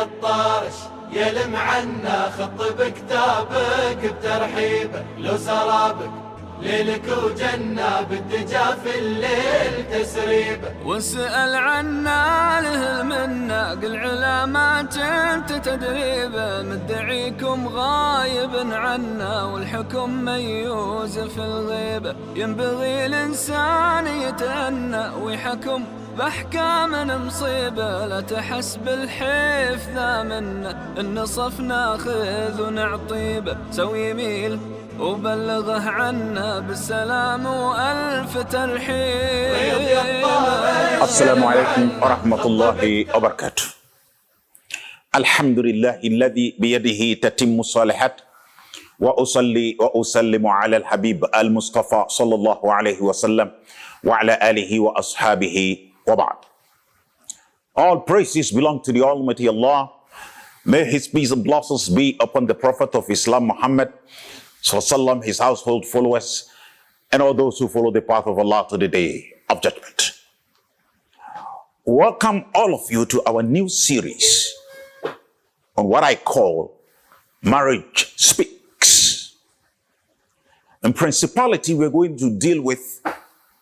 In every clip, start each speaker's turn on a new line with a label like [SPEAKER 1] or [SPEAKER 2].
[SPEAKER 1] الطارش يلم عنا خط بكتابك بترحيبه لو سرابك ليلك وجنة بالدجا في الليل تسريبه
[SPEAKER 2] واسأل عنا له المنة قل علامات انت تدريبه مدعيكم غايب عنا والحكم ميوز في الغيبة ينبغي الإنسان يتأنى ويحكم بأحكام مصيبة لا تحس بالحيف ذا منا النصف ناخذ ونعطيبه سوي يميل وبلغه عنا بالسلام وألف ترحيب.
[SPEAKER 3] السلام عليكم ورحمة الله وبركاته. الحمد لله الذي بيده تتم الصالحات وأصلي وأسلم على الحبيب المصطفى صلى الله عليه وسلم وعلى آله وأصحابه وبعد. All praises belong to the Almighty Allah. May His peace and blessings be upon the Prophet of Islam Muhammad Sallallahu, his household followers, and all those who follow the path of Allah to the day of judgment. Welcome all of you to our new series on what I call Marriage Speaks. In principality, we're going to deal with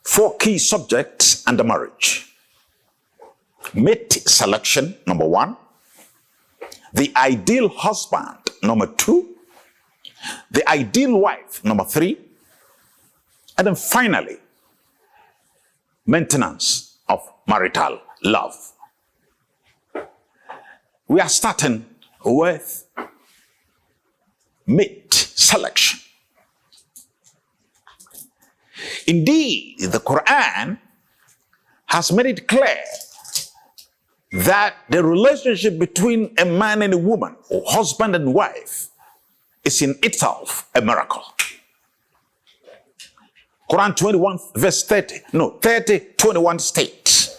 [SPEAKER 3] 4 key subjects under marriage. Mate selection, number 1. The ideal husband, number 2. The ideal wife, number 3. And then finally, maintenance of marital love. We are starting with mate selection. Indeed, the Quran has made it clear that the relationship between a man and a woman, or husband and wife, is in itself a miracle. Quran 21 verse 21 states.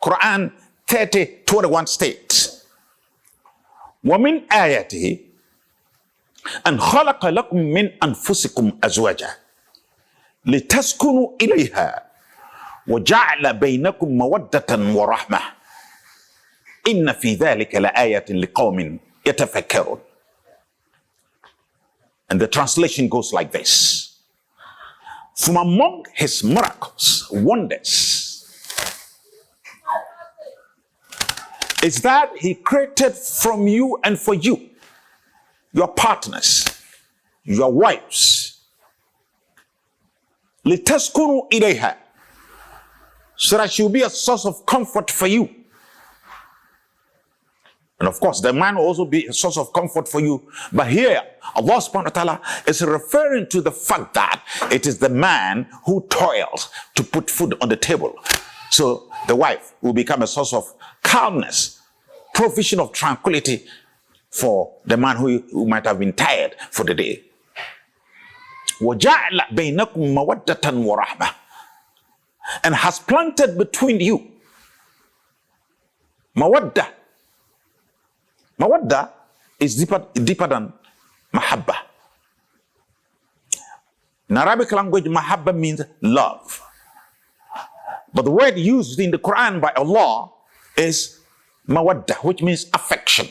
[SPEAKER 3] Quran 21 states. وَمِنْ آيَاتِهِ أَنْ خَلَقَ لَكُم مِّنْ أَنفُسِكُمْ أَزْوَاجًا لِتَسْكُنُوا إِلَيْهَا وَجَعَلَ بَيْنَكُم مَّوَدَّةً وَرَحْمَةً إِنَّ فِي ذَلِكَ لَآيَةٍ لِقَوْمٍ يَتَفَكَّرُونَ. And the translation goes like this. From among his miracles, wonders, is that he created from you and for you, your partners, your wives, لِتَسْكُنُوا إِلَيْهَا, so that she will be a source of comfort for you. And of course, the man will also be a source of comfort for you. But here, Allah subhanahu wa ta'ala is referring to the fact that it is the man who toils to put food on the table. So the wife will become a source of calmness, provision of tranquility for the man who might have been tired for the day. وَجَعْلَ بَيْنَكُمْ مَوَدَّةً وَرَحْمَةً, and has planted between you mawaddah. Mawadda is deeper than mahabba. In Arabic language, mahabba means love. But the word used in the Quran by Allah is mawadda, which means affection.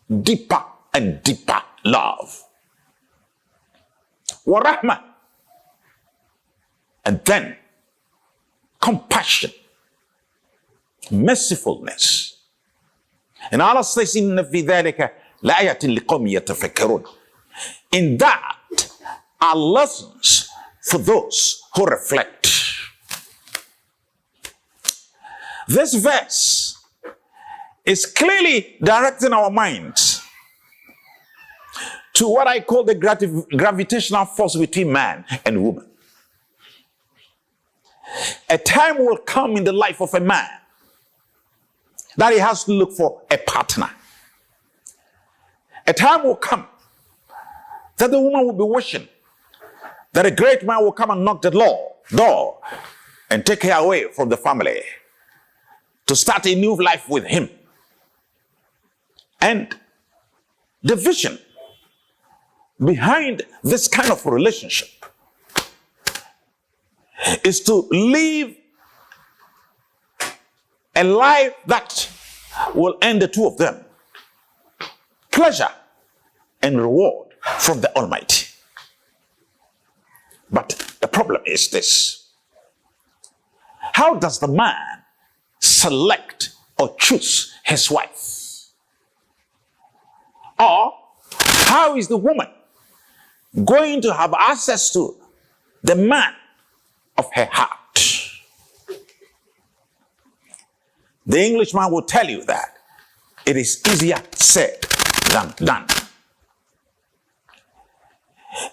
[SPEAKER 3] Deeper and deeper love. Wa rahmah. And then compassion, mercifulness. And Allah says, إِنَّ فِي ذَلِكَ لَآيَةٍ لِقَوْمٍ يَتَفَكَّرُونَ. In that are lessons for those who reflect. This verse is clearly directing our minds to what I call the gravitational force between man and woman. A time will come in the life of a man that he has to look for a partner. A time will come that the woman will be wishing that a great man will come and knock the door and take her away from the family to start a new life with him. And the vision behind this kind of relationship is to live a life that will end the two of them pleasure and reward from the Almighty. But the problem is this: how does the man select or choose his wife? Or how is the woman going to have access to the man of her heart? The Englishman will tell you that it is easier said than done.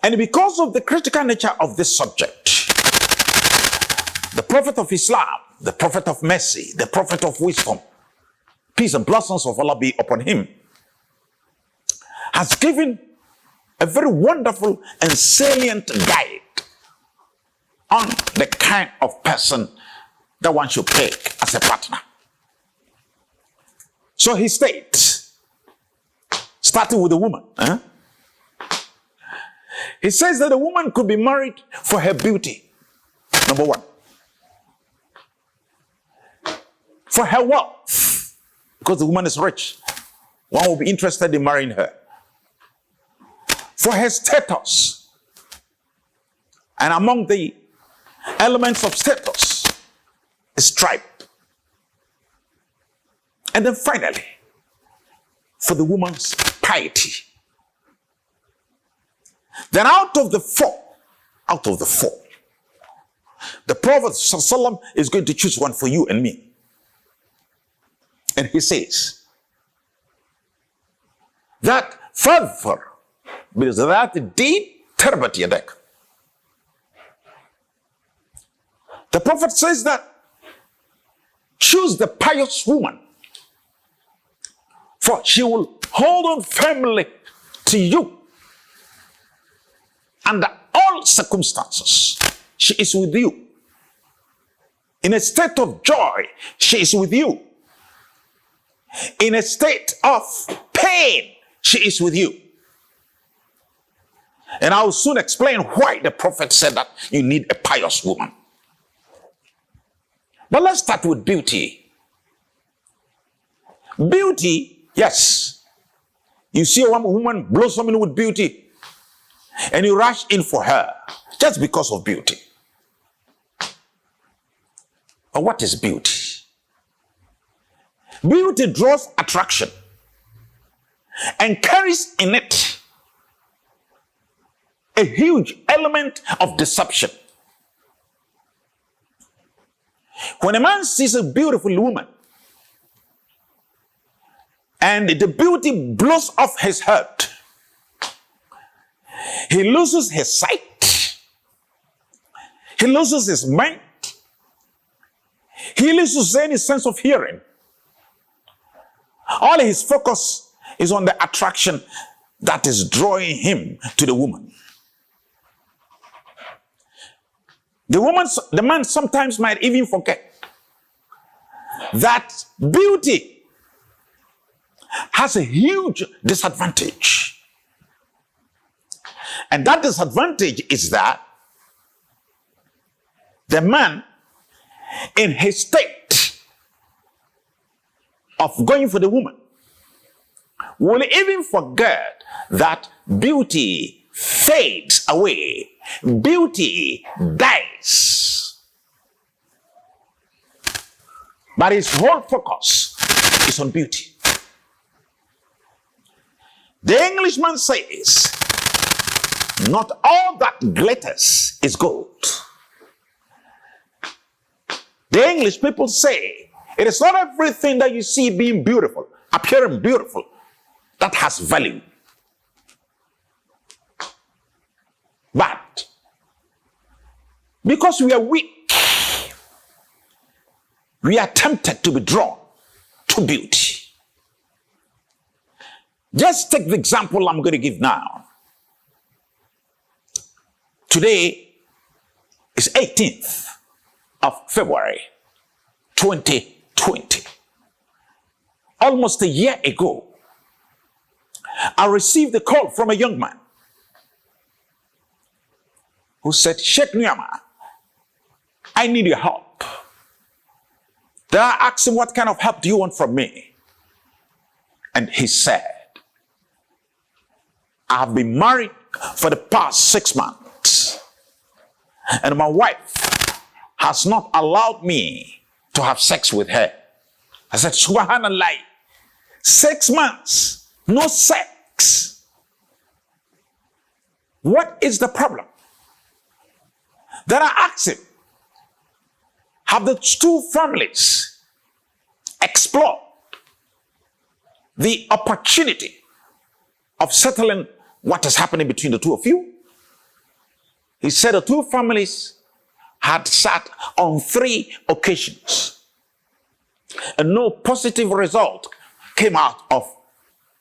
[SPEAKER 3] And because of the critical nature of this subject, the Prophet of Islam, the Prophet of mercy, the Prophet of wisdom, peace and blessings of Allah be upon him, has given a very wonderful and salient guide on the kind of person that one should pick as a partner. So he states, starting with the woman, he says that a woman could be married for her beauty, number one. For her wealth, because the woman is rich, one will be interested in marrying her. For her status, and among the elements of status is tribe. And then finally, for the woman's piety. Then out of the four, the Prophet ﷺ is going to choose one for you and me. And he says that further, because that deed tarbat yadak. The Prophet says that choose the pious woman, for she will hold on firmly to you under all circumstances. She is with you. In a state of joy, she is with you. In a state of pain, she is with you. And I will soon explain why the Prophet said that you need a pious woman. But let's start with beauty. Beauty, yes. You see a woman blossoming with beauty, and you rush in for her just because of beauty. But what is beauty? Beauty draws attraction and carries in it a huge element of deception. When a man sees a beautiful woman and the beauty blows off his head, he loses his sight, he loses his mind, he loses any sense of hearing. All his focus is on the attraction that is drawing him to the woman. The man sometimes might even forget that beauty has a huge disadvantage. And that disadvantage is that the man, in his state of going for the woman, will even forget that beauty fades away. Beauty dies. But his whole focus is on beauty. The Englishman says, not all that glitters is gold. The English people say, it is not everything that you see being beautiful, appearing beautiful, that has value. But because we are weak, we are tempted to be drawn to beauty. Just take the example I'm going to give now. Today is 18th of February 2020. Almost a year ago, I received a call from a young man who said, Sheikh Nuamah, I need your help. Then I asked him, what kind of help do you want from me? And he said, I have been married for the past 6 months, and my wife has not allowed me to have sex with her. I said, Subhanallah, 6 months, no sex. What is the problem? Then I asked him, have the two families explored the opportunity of settling what is happening between the two of you? He said the two families had sat on 3 occasions and no positive result came out of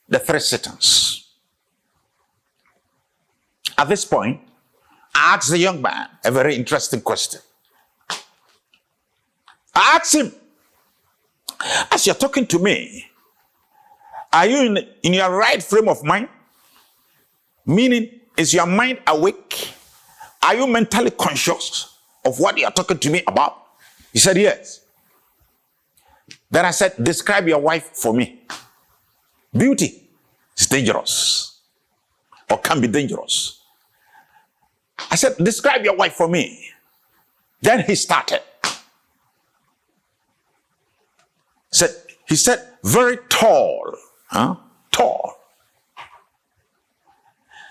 [SPEAKER 3] the 3 sittings. At this point, I asked the young man a very interesting question. I asked him, as you're talking to me, are you in your right frame of mind? Meaning, is your mind awake? Are you mentally conscious of what you're talking to me about? He said, yes. Then I said, describe your wife for me. Beauty is dangerous, or can be dangerous. I said, describe your wife for me. Then he started. He said, very tall. Tall.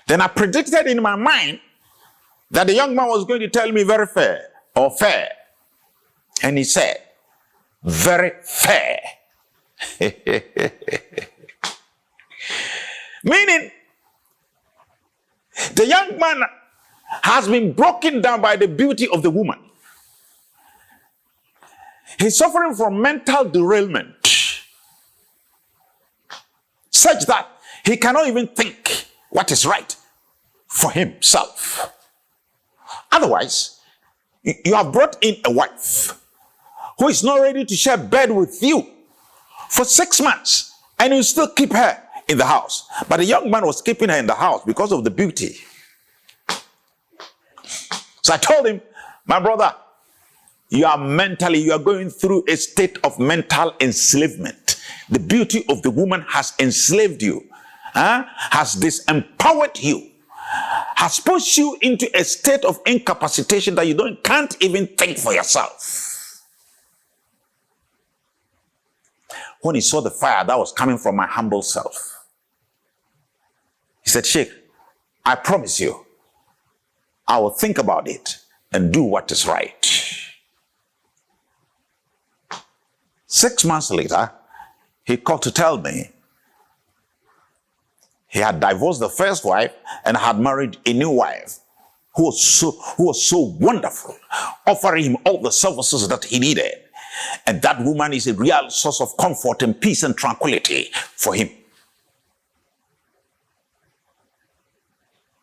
[SPEAKER 3] Then I predicted in my mind that the young man was going to tell me very fair or fair. And he said, very fair. Meaning, the young man has been broken down by the beauty of the woman. He's suffering from mental derailment, such that he cannot even think what is right for himself. Otherwise, you have brought in a wife who is not ready to share bed with you for 6 months, and you still keep her in the house. But the young man was keeping her in the house because of the beauty. So I told him, my brother, you are going through a state of mental enslavement. The beauty of the woman has enslaved you, has disempowered you, has pushed you into a state of incapacitation that you can't even think for yourself. When he saw the fire that was coming from my humble self, he said, Sheikh, I promise you, I will think about it and do what is right. 6 months later, he called to tell me he had divorced the first wife and had married a new wife who was so wonderful, offering him all the services that he needed. And that woman is a real source of comfort and peace and tranquility for him.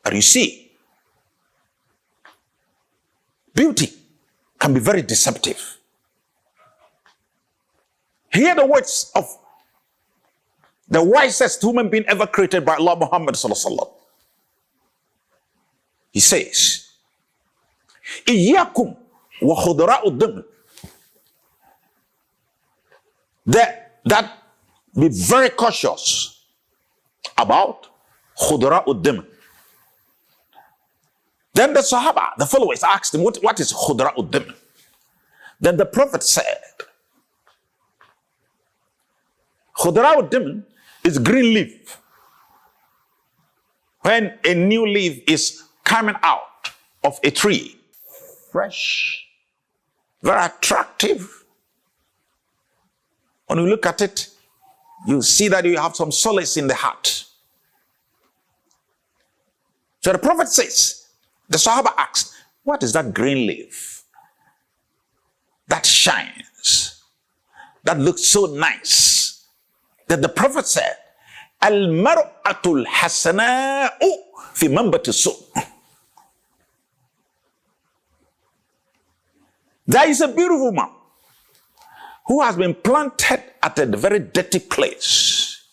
[SPEAKER 3] But you see, beauty can be very deceptive. Hear the words of the wisest human being ever created by Allah, Muhammad sallallahu alaihi wasallam. He says, "Iyyakum wa khudra'ud dam." That be very cautious about khudra'ud dam. Then the Sahaba, the followers, asked him, what is khudra'ud dam? Then the Prophet said, Khudra'ud dam is green leaf. When a new leaf is coming out of a tree, fresh, very attractive. When you look at it, you see that you have some solace in the heart. So the Prophet says, the Sahaba asked, what is that green leaf that shines, that looks so nice? That the Prophet said, Al-mar'atul hasana'u fi manbati su. There is a beautiful woman who has been planted at a very dirty place.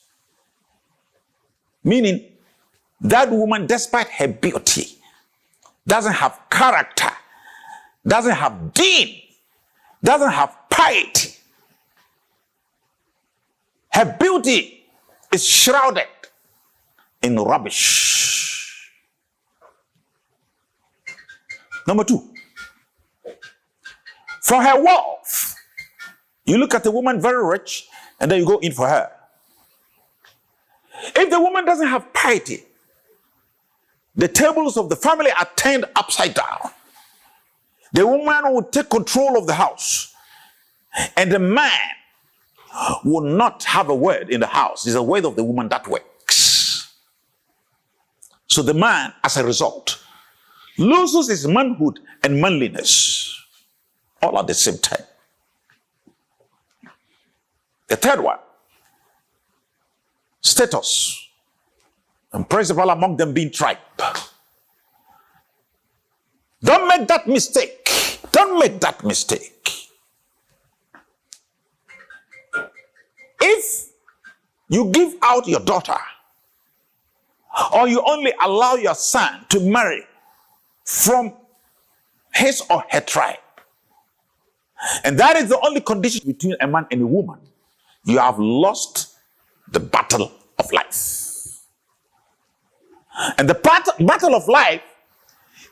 [SPEAKER 3] Meaning, that woman, despite her beauty, doesn't have character, doesn't have deen, doesn't have piety. Her beauty is shrouded in rubbish. Number two, for her wealth. You look at a woman very rich and then you go in for her. If the woman doesn't have piety, the tables of the family are turned upside down. The woman will take control of the house, and the man will not have a word in the house. It's the word of the woman that works. So the man, as a result, loses his manhood and manliness all at the same time. The third one, status and principle among them being tribe. Don't make that mistake. Don't make that mistake. If you give out your daughter, or you only allow your son to marry from his or her tribe, and that is the only condition between a man and a woman, you have lost the battle of life. And the battle of life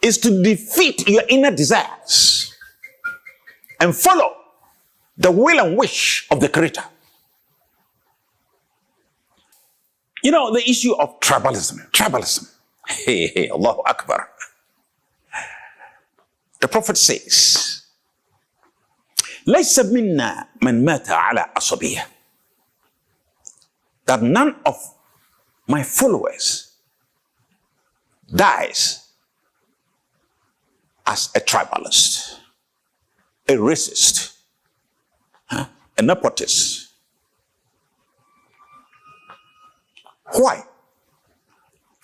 [SPEAKER 3] is to defeat your inner desires and follow the will and wish of the Creator. You know, the issue of tribalism. Hey, Allahu Akbar. The Prophet says, لَيْسَ مِنَّا مَنْ مَاتَ عَلَى أَصَبِيَّةٍ, that none of my followers dies as a tribalist, a racist, a nepotist. Why?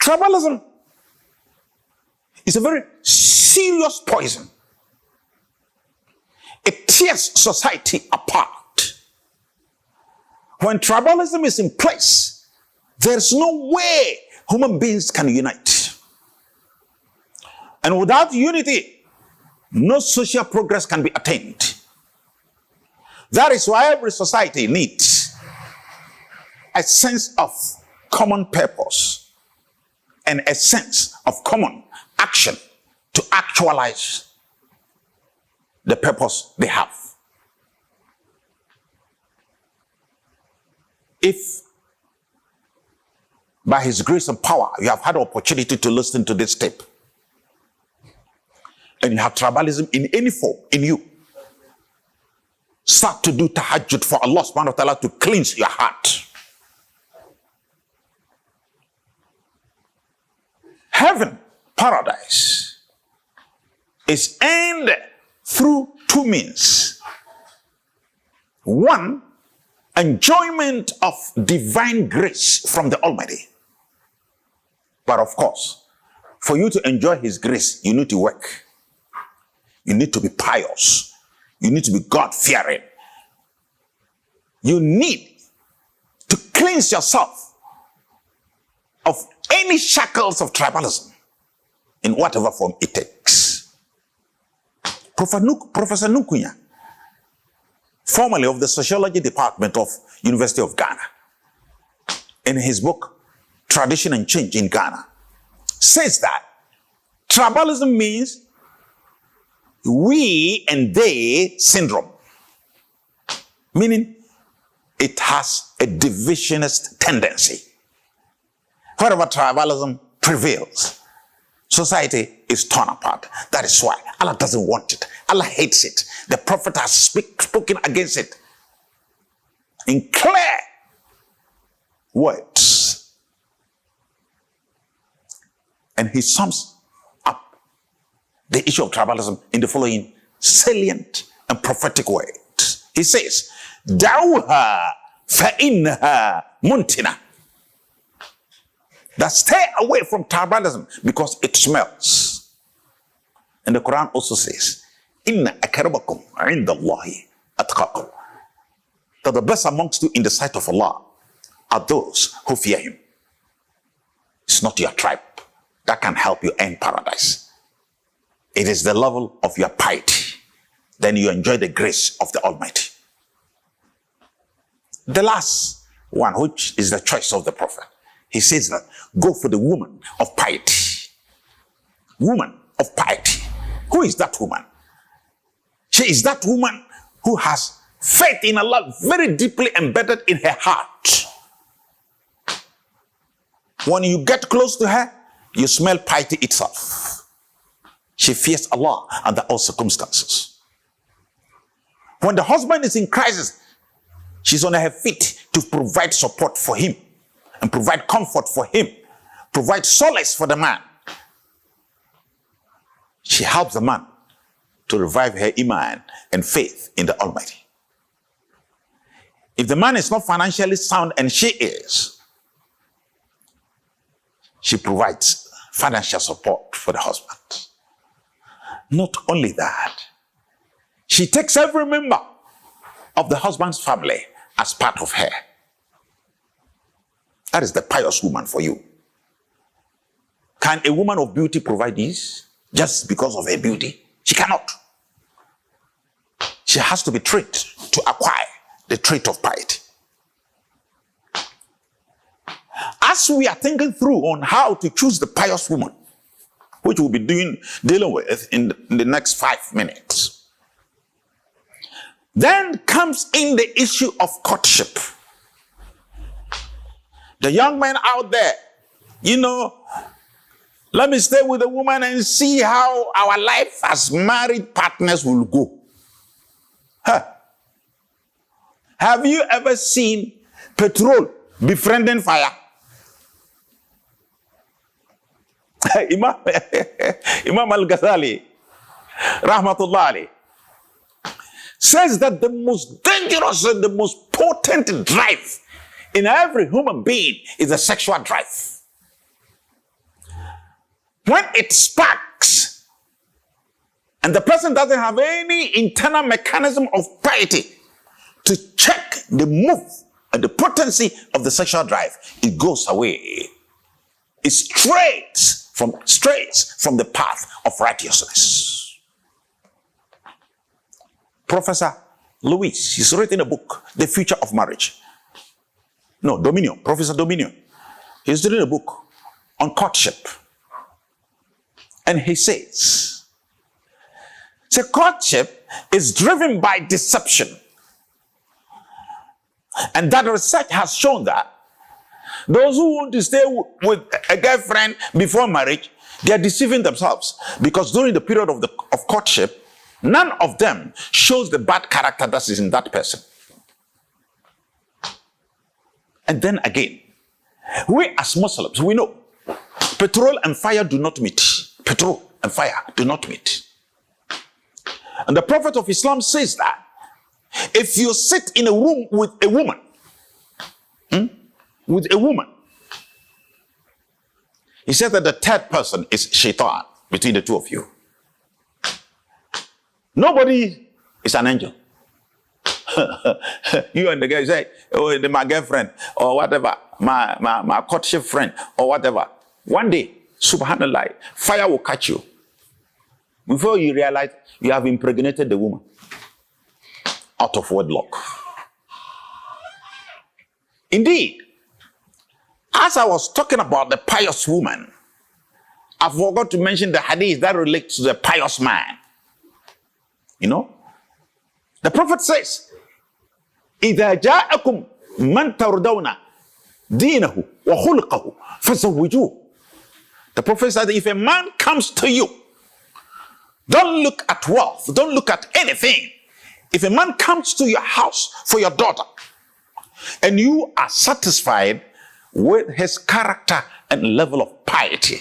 [SPEAKER 3] Tribalism is a very serious poison. It tears society apart. When tribalism is in place, there's no way human beings can unite. And without unity, no social progress can be attained. That is why every society needs a sense of common purpose and a sense of common action to actualize the purpose they have. If by His grace and power you have had the opportunity to listen to this tape, and you have tribalism in any form in you, start to do tahajjud for Allah subhanahu wa ta'ala to cleanse your heart. Heaven, paradise, is earned through two means. One, enjoyment of divine grace from the Almighty. But of course, for you to enjoy His grace, you need to work. You need to be pious. You need to be God-fearing. You need to cleanse yourself of any shackles of tribalism in whatever form it takes. Professor Nukunya, formerly of the Sociology Department of University of Ghana, in his book, Tradition and Change in Ghana, says that tribalism means we and they syndrome, meaning it has a divisionist tendency. Wherever tribalism prevails, society is torn apart. That is why Allah doesn't want it. Allah hates it. The Prophet has spoken against it in clear words. And he sums up the issue of tribalism in the following salient and prophetic words. He says, Da'uha fa'innaha muntina. That stay away from tribalism because it smells. And the Quran also says, Inna akramakum indallahi atqakum. That the best amongst you in the sight of Allah are those who fear Him. It's not your tribe that can help you earn paradise. It is the level of your piety. Then you enjoy the grace of the Almighty. The last one, which is the choice of the Prophet, he says that go for the woman of piety. Woman of piety. Who is that woman? She is that woman who has faith in Allah very deeply embedded in her heart. When you get close to her, you smell piety itself. She fears Allah under all circumstances. When the husband is in crisis, she's on her feet to provide support for him and provide comfort for him, provide solace for the man. She helps the man to revive her iman and faith in the Almighty. If the man is not financially sound, and she is, she provides financial support for the husband. Not only that, she takes every member of the husband's family as part of her. That is the pious woman for you. Can a woman of beauty provide this just because of her beauty? She cannot. She has to be trained to acquire the trait of piety. As we are thinking through on how to choose the pious woman, which we'll be dealing with in the next 5 minutes, then comes in the issue of courtship. The young man out there, let me stay with a woman and see how our life as married partners will go. Have you ever seen petrol befriending fire? Imam Al-Ghazali, Rahmatullah alayhi, says that the most dangerous and the most potent drive in every human being is a sexual drive. When it sparks and the person doesn't have any internal mechanism of piety to check the move and the potency of the sexual drive, it goes away. It strays from the path of righteousness. Professor Lewis, he's written a book, The Future of Marriage. No, Dominion, Professor Dominion. He's written a book on courtship. And he says, courtship is driven by deception. And that research has shown that those who want to stay with a girlfriend before marriage, they are deceiving themselves, because during the period of courtship, none of them shows the bad character that is in that person. And then again, we as Muslims, we know petrol and fire do not meet. Petrol and fire do not meet. And the Prophet of Islam says that if you sit in a room with a woman, he said that the third person is shaitan between the two of you. Nobody is an angel. You and the guy say, oh, my girlfriend, or whatever, my courtship friend, or whatever. One day, subhanallah, fire will catch you. Before you realize you have impregnated the woman out of wedlock. Indeed, as I was talking about the pious woman, I forgot to mention the hadith that relates to the pious man. The Prophet says, إِذَا جَاءَكُمْ مَنْ تَرْضَوْنَ دِينَهُ وَخُلْقَهُ فَزَوِّجُوهُ. The Prophet said, if a man comes to you, don't look at wealth, don't look at anything. If a man comes to your house for your daughter, and you are satisfied with his character and level of piety,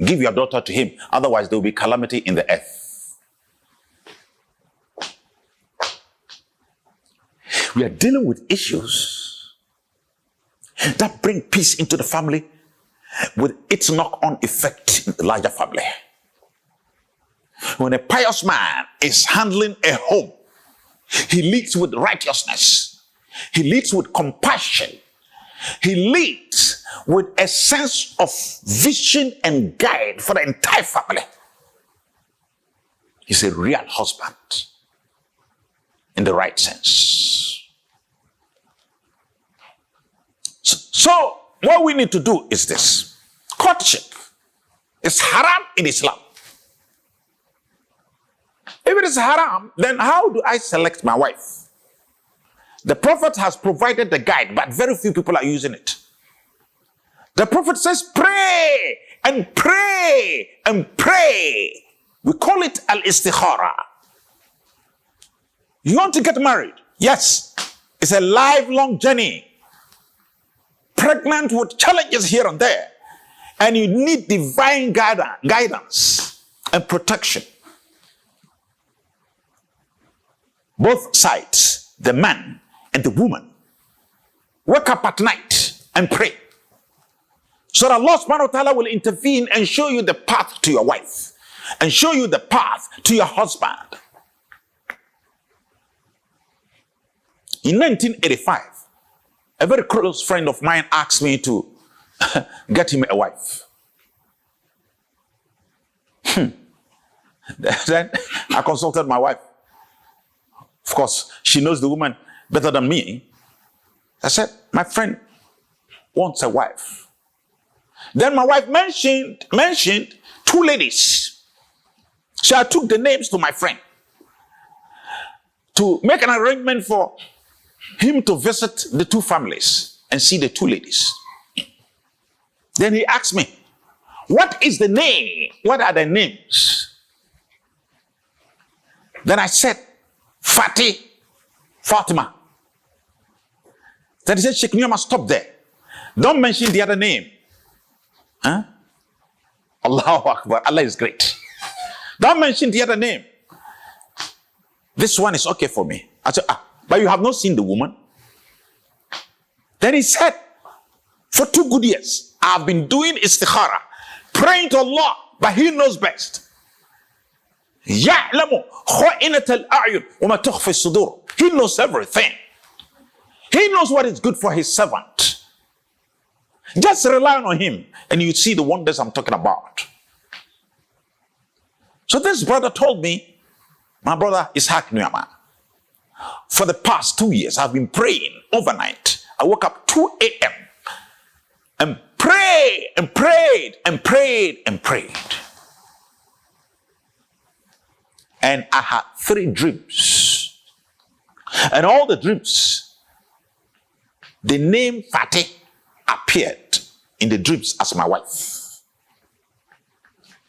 [SPEAKER 3] give your daughter to him. Otherwise, there will be calamity in the earth. We are dealing with issues that bring peace into the family with its knock-on effect in the larger family. When a pious man is handling a home, he leads with righteousness. He leads with compassion. He leads with a sense of vision and guide for the entire family. He's a real husband in the right sense. So what we need to do is this. Courtship is haram in Islam. If it is haram, then how do I select my wife? The Prophet has provided the guide, but very few people are using it. The Prophet says, pray and pray and pray. We call it al-istikhara. You want to get married? Yes. It's a lifelong journey. Pregnant with challenges here and there. And you need divine guidance and protection. Both sides, the man and the woman, wake up at night and pray. So that Allah subhanahu wa ta'ala will intervene and show you the path to your wife and show you the path to your husband. In 1985, a very close friend of mine asked me to get him a wife. Then I consulted my wife. Of course, she knows the woman better than me. I said, my friend wants a wife. Then my wife mentioned 2 ladies. So I took the names to my friend to make an arrangement for him to visit the 2 families and see the 2 ladies. Then he asked me, what is the name? What are the names? Then I said, Fatima. Then he said, Sheikh Nuamah, stop there. Don't mention the other name. Huh? Allahu Akbar. Allah is great. Don't mention the other name. This one is okay for me. I said, but you have not seen the woman. Then he said, for 2 good years, I've been doing istikhara, praying to Allah, but He knows best. يَعْلَمُ خَائِنَةَ الْأَعْيُنِ وَمَا تُخْفِي الصُّدُورُ. He knows everything. He knows what is good for His servant. Just rely on Him and you see the wonders I'm talking about. So this brother told me, my brother SHEIKH NUAMAH, for the past 2 years, I've been praying overnight. I woke up 2 a.m. and prayed and prayed and prayed and prayed. And I had 3 dreams. And all the dreams, the name Fatih appeared in the dreams as my wife.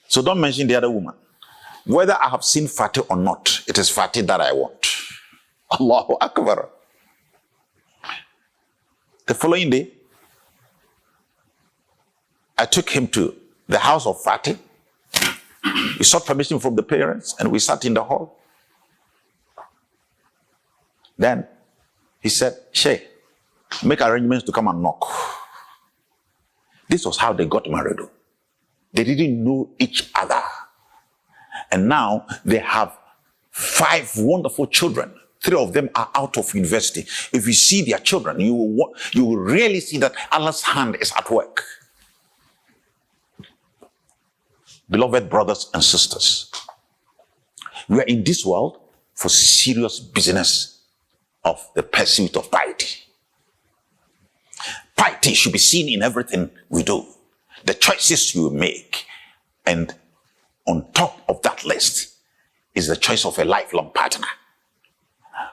[SPEAKER 3] So don't mention the other woman. Whether I have seen Fatih or not, it is Fatih that I want. Allahu Akbar. The following day, I took him to the house of Fatih. We sought permission from the parents and we sat in the hall. Then he said, Sheikh, make arrangements to come and knock. This was how they got married. They didn't know each other. And now they have 5 wonderful children. 3 of them are out of university. If you see their children, you will really see that Allah's hand is at work. Beloved brothers and sisters, we are in this world for serious business of the pursuit of piety. Piety should be seen in everything we do, the choices you make. And on top of that list is the choice of a lifelong partner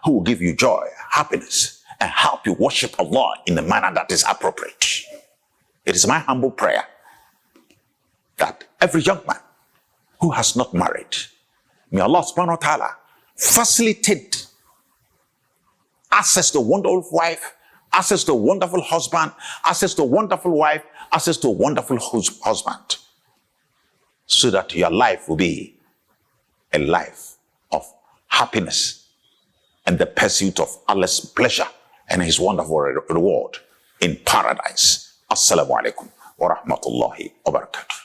[SPEAKER 3] who will give you joy, happiness, and help you worship Allah in the manner that is appropriate. It is my humble prayer that every young man who has not married, may Allah subhanahu wa ta'ala facilitate access to a wonderful wife, access to a wonderful husband, access to a wonderful wife, access to a wonderful husband, so that your life will be a life of happiness and the pursuit of Allah's pleasure and His wonderful reward in paradise. Assalamu alaikum wa rahmatullahi wa barakatuh.